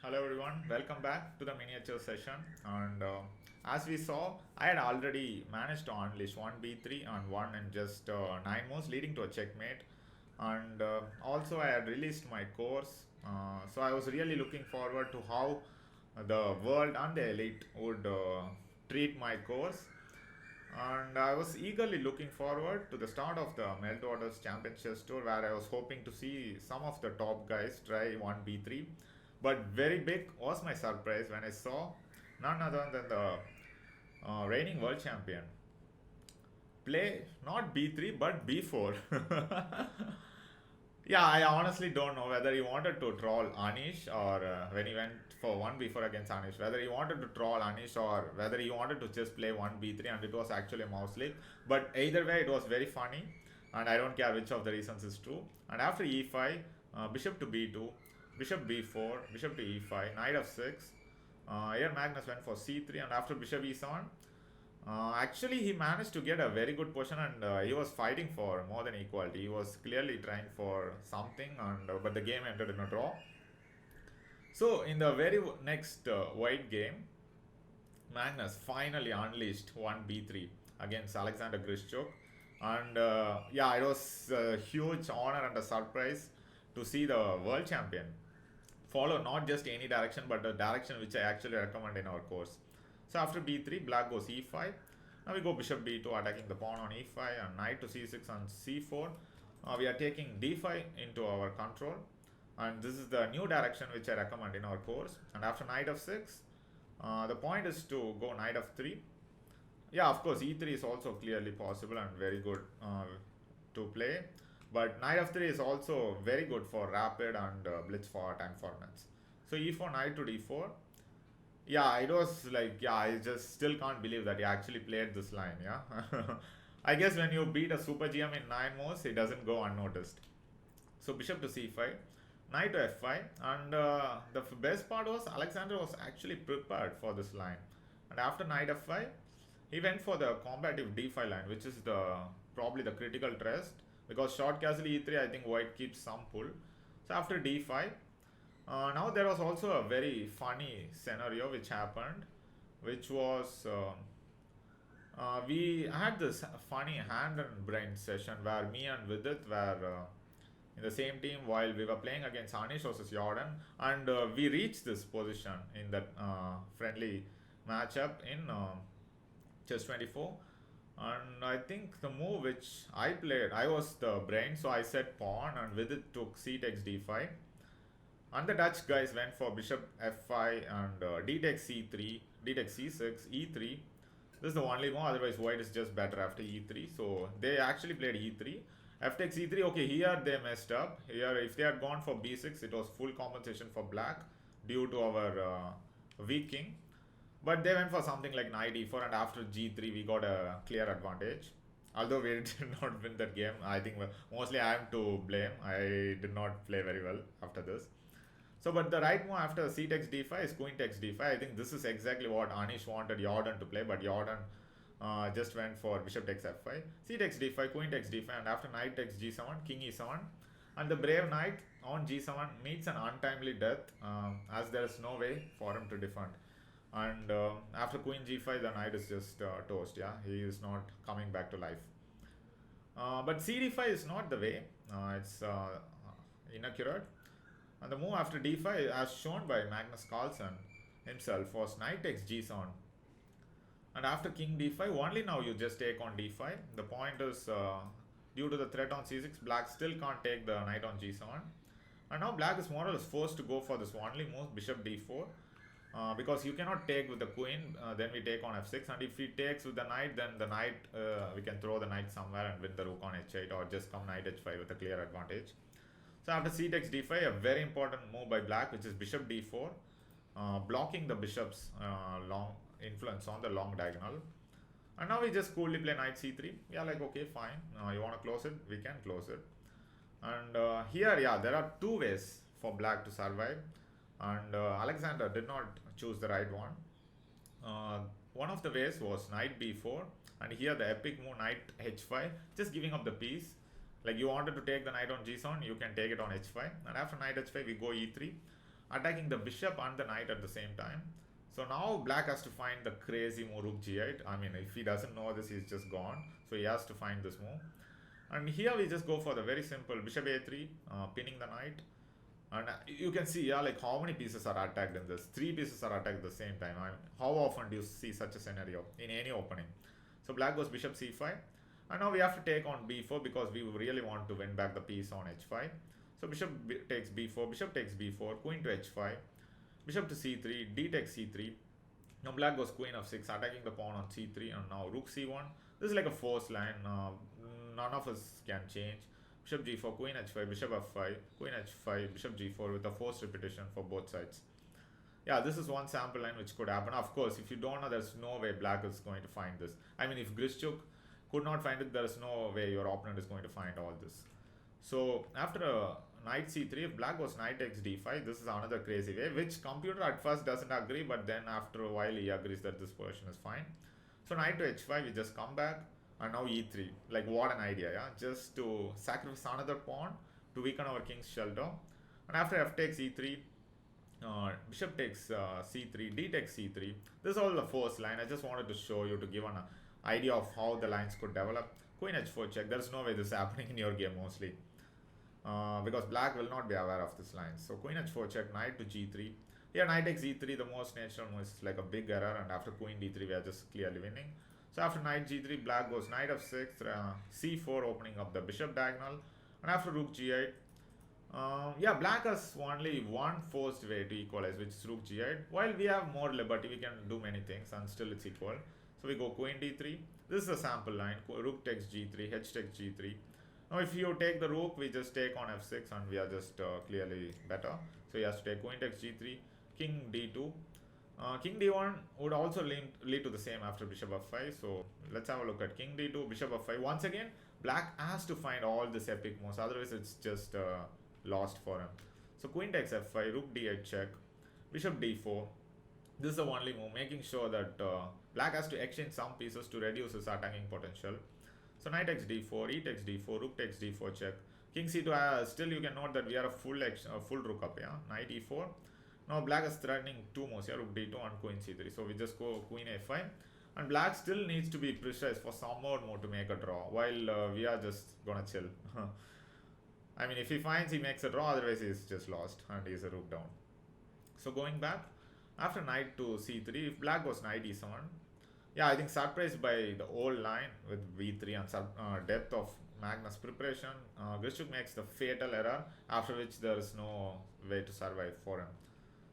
Hello everyone, welcome back to the miniature session. And as we saw, I had already managed to unleash one b3 and one in just 9 moves, leading to a checkmate. And also, I had released my course, so I was really looking forward to how the world and the elite would treat my course. And I was eagerly looking forward to the start of the Meltwaters Championships Tour, where I was hoping to see some of the top guys try 1b3. But very big was my surprise when I saw none other than the reigning world champion play not b3 but b4. Yeah, I honestly don't know whether he wanted to troll Anish or when he went for 1b4 against Anish, whether he wanted to troll Anish or whether he wanted to just play 1b3 and it was actually a mouse leak. But either way, it was very funny and I don't care which of the reasons is true. And after e5, bishop to b2, bishop b4, bishop to e5, knight f6. Here Magnus went for c3 and after bishop e7, actually, he managed to get a very good position, and he was fighting for more than equality. He was clearly trying for something, and but the game ended in a draw. So, in the very next white game, Magnus finally unleashed one b3 against Alexander Grischuk, and yeah, it was a huge honor and a surprise to see the world champion follow not just any direction but a direction which I actually recommend in our course. So after b3, black goes e5. Now we go bishop b2, attacking the pawn on e5 and knight to c6 and c4. We are taking d5 into our control, and this is the new direction which I recommend in our course. And after knight f6, the point is to go knight f3. Yeah, of course, e3 is also clearly possible and very good to play. But knight f3 is also very good for rapid and blitz for time formats. So e4, knight to d4. Yeah, it was like, yeah, I just still can't believe that he actually played this line, yeah. I guess when you beat a super GM in 9 moves, it doesn't go unnoticed. So bishop to c5, knight to f5, and the best part was Alexander was actually prepared for this line. And after knight f5, he went for the combative d5 line, which is the probably the critical test, because short castle e3, I think white keeps some pull. So after d5, now there was also a very funny scenario which happened, which was we had this funny hand and brain session where me and Vidit were in the same team while we were playing against Anish versus Jordan, and we reached this position in that friendly matchup in chess 24. And I think the move which I played, I was the brain, so I said pawn, and Vidit took c takes d5. And the Dutch guys went for bishop f5 and d takes c3, d takes c6, e3. This is the only move, otherwise white is just better after e3. So they actually played e3. F takes e3, okay, here they messed up. Here, if they had gone for b6, it was full compensation for black due to our weak king. But they went for something like knight e4, and after g3, we got a clear advantage. Although we did not win that game, I think mostly I am to blame. I did not play very well after this. So, but the right move after c takes d5 is queen takes d5. I think this is exactly what Anish wanted Jordan to play, but Jordan just went for bishop takes f5, c takes d5, queen takes d5, and after knight takes g7, king e7, and the brave knight on g7 meets an untimely death, as there is no way for him to defend. And after queen g5, the knight is just toast. Yeah, he is not coming back to life. But cd5 is not the way. It's inaccurate. And the move after d5, as shown by Magnus Carlsen himself, was knight takes g7. And after king d5, only now you just take on d5. The point is, due to the threat on c6, black still can't take the knight on g7. And now black is more or less forced to go for this only move, bishop d4. Because you cannot take with the queen, then we take on f6, and if he takes with the knight, then the knight, we can throw the knight somewhere and win the rook on h8, or just come knight h5 with a clear advantage. So after c takes d5, a very important move by black, which is bishop d4, blocking the bishop's long influence on the long diagonal. And now we just coolly play knight c3. Yeah, like, okay, fine. You want to close it? We can close it. And here, yeah, there are two ways for black to survive. And Alexander did not choose the right one. One of the ways was knight b4, and here the epic move knight h5, just giving up the piece. Like you wanted to take the knight on g7, you can take it on h5, and after knight h5 we go e3. attacking the bishop and the knight at the same time. So now black has to find the crazy move rook g8. I mean, if he doesn't know this, he's just gone. So he has to find this move. And here we just go for the very simple bishop a3, pinning the knight. And you can see, yeah, like how many pieces are attacked in this. 3 pieces are attacked at the same time. I mean, how often do you see such a scenario in any opening? So black goes bishop c5. And now we have to take on b4 because we really want to win back the piece on h5. So bishop takes b4, bishop takes b4, queen to h5, bishop to c3, d takes c3. Now black goes queen of 6, attacking the pawn on c3, and now rook c1. This is like a forced line. None of us can change. Bishop g4, queen h5, bishop f5, queen h5, bishop g4 with a forced repetition for both sides. Yeah, this is one sample line which could happen. Of course, if you don't know, there's no way black is going to find this. I mean, if Grischuk could not find it, there is no way your opponent is going to find all this. So after knight c3, if black goes knight takes d5, this is another crazy way, which computer at first doesn't agree, but then after a while he agrees that this position is fine. So knight to h5, we just come back, and now e3. Like, what an idea, yeah? Just to sacrifice another pawn to weaken our king's shelter. And after f takes e3, bishop takes c3, d takes c3. This is all the first line. I just wanted to show you to give an idea of how the lines could develop. Queen h4 check. There's no way this is happening in your game mostly. Because black will not be aware of this line. So queen h4 check, knight to g3. Here knight takes e3, the most natural move is like a big error, and after queen d3 we are just clearly winning. So after knight g3, black goes knight f6, c4 opening up the bishop diagonal, and after rook g8, yeah, black has only one forced way to equalize, which is rook g8. While we have more liberty, we can do many things and still it's equal. So we go queen d3. This is a sample line. Rook takes g3, h takes g3. Now if you take the rook, we just take on f6 and we are just clearly better. So he has to take queen takes g3, king d2. King d1 would also lead to the same after bishop f5. So let's have a look at king d2, bishop f5. Once again, black has to find all this epic moves, otherwise it's just lost for him. So queen takes f5, rook d8 check, bishop d4. This is the only move, making sure that black has to exchange some pieces to reduce his attacking potential. So knight takes d4, e takes d4, rook takes d4 check, king c2. Still you can note that we are a full rook up, yeah. Knight e4. Now black is threatening 2 moves here, rook d2 and queen c3. So we just go queen a5, and black still needs to be precise for some more move to make a draw, while we are just gonna chill. I mean, if he finds he makes a draw, otherwise he's just lost and he's a rook down. So going back, after knight to c3, if black goes knight e7, yeah, I think surprised by the old line with v3 and depth of Magnus preparation, Grischuk makes the fatal error, after which there is no way to survive for him.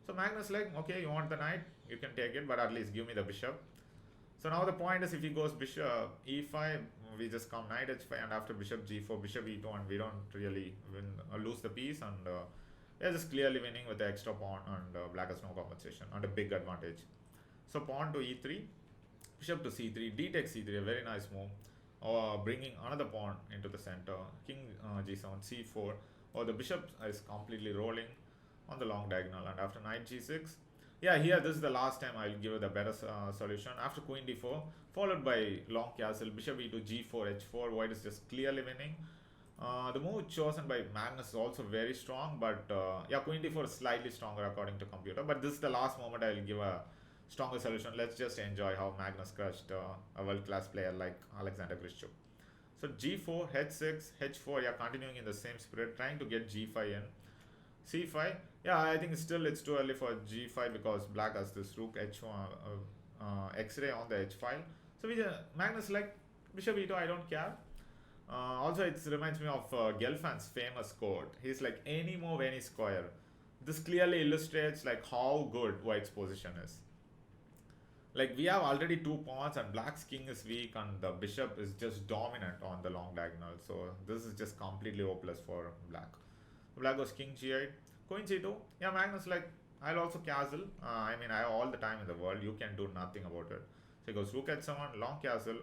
So Magnus like, okay, you want the knight, you can take it, but at least give me the bishop. So now the point is, if he goes bishop e5, we just come knight h5, and after bishop g4, bishop e2, and we don't really lose the piece, and they're just clearly winning with the extra pawn, and black has no compensation and a big advantage. So pawn to e3, bishop to c3, d takes c3, a very nice move, bringing another pawn into the center, king g7, c4, the bishop is completely rolling on the long diagonal, and after knight g6, yeah, here this is the last time I'll give you the better solution. After queen d4, followed by long castle, bishop e2, g4, h4, white is just clearly winning. The move chosen by Magnus is also very strong, but yeah, queen d4 is slightly stronger according to computer, but this is the last moment I'll give a stronger solution. Let's just enjoy how Magnus crushed a world-class player like Alexander Grischuk. So g4, h6, h4, yeah, continuing in the same spirit, trying to get g5 in. c5, yeah, I think still it's too early for g5 because black has this rook h1 x-ray on the h file. So Magnus like bishop e2, I don't care. Also it reminds me of Gelfand's famous quote. He's like, any move, any square. This clearly illustrates like how good white's position is. Like, we have already 2 pawns and black's king is weak and the bishop is just dominant on the long diagonal. So this is just completely hopeless for black. Black goes king g8, queen c2. Yeah, Magnus like, I'll also castle. I mean, I have all the time in the world. You can do nothing about it. So he goes rook h7, long castle.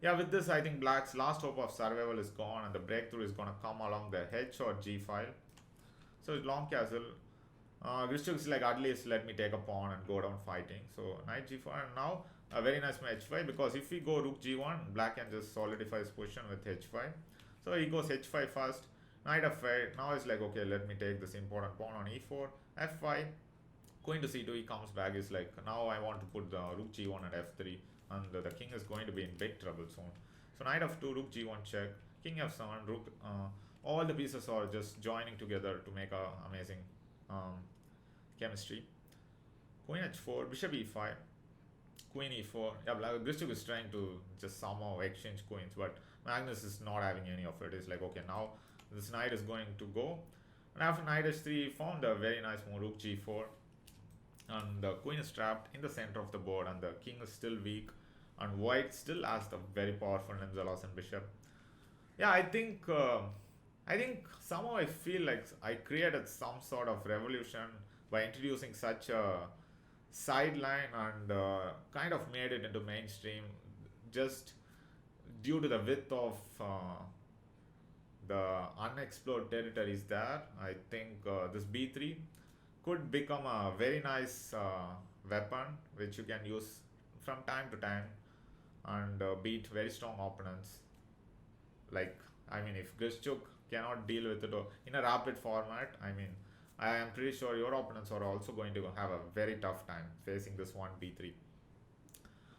Yeah, with this, I think black's last hope of survival is gone and the breakthrough is going to come along the h or g file. So it's long castle. Grischuk is like, at least let me take a pawn and go down fighting. So knight g4, and now a very nice move h5, because if we go rook g1, black can just solidify his position with h5. So he goes h5 first, knight f8. Now it's like, okay, let me take this important pawn on e4, f5, queen to c2. He comes back, is like, now I want to put the rook g1 at f3, and the king is going to be in big trouble soon. So knight f2, rook g1 check, king f7, rook, all the pieces are just joining together to make a amazing chemistry. Queen h4, bishop e5, queen e4. Yeah, Grischuk is trying to just somehow exchange queens, but Magnus is not having any of it. It's like, okay, now this knight is going to go. And after knight h3, he found a very nice move, rook g4. And the queen is trapped in the center of the board, and the king is still weak. And white still has the very powerful Nimzalasan bishop. Yeah, I think somehow I feel like I created some sort of revolution by introducing such a sideline, and kind of made it into mainstream just due to the width of the unexplored territories there. I think this b3 could become a very nice weapon which you can use from time to time, and beat very strong opponents. Like, I mean, if Grischuk cannot deal with it in a rapid format, I mean, I am pretty sure your opponents are also going to have a very tough time facing this one b3.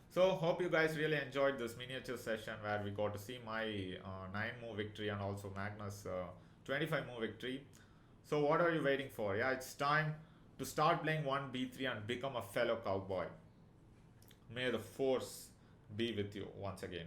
So hope you guys really enjoyed this miniature session where we got to see my 9 move victory and also Magnus 25 move victory. So what are you waiting for? Yeah, it's time to start playing 1b3 and become a fellow cowboy. May the force be with you once again.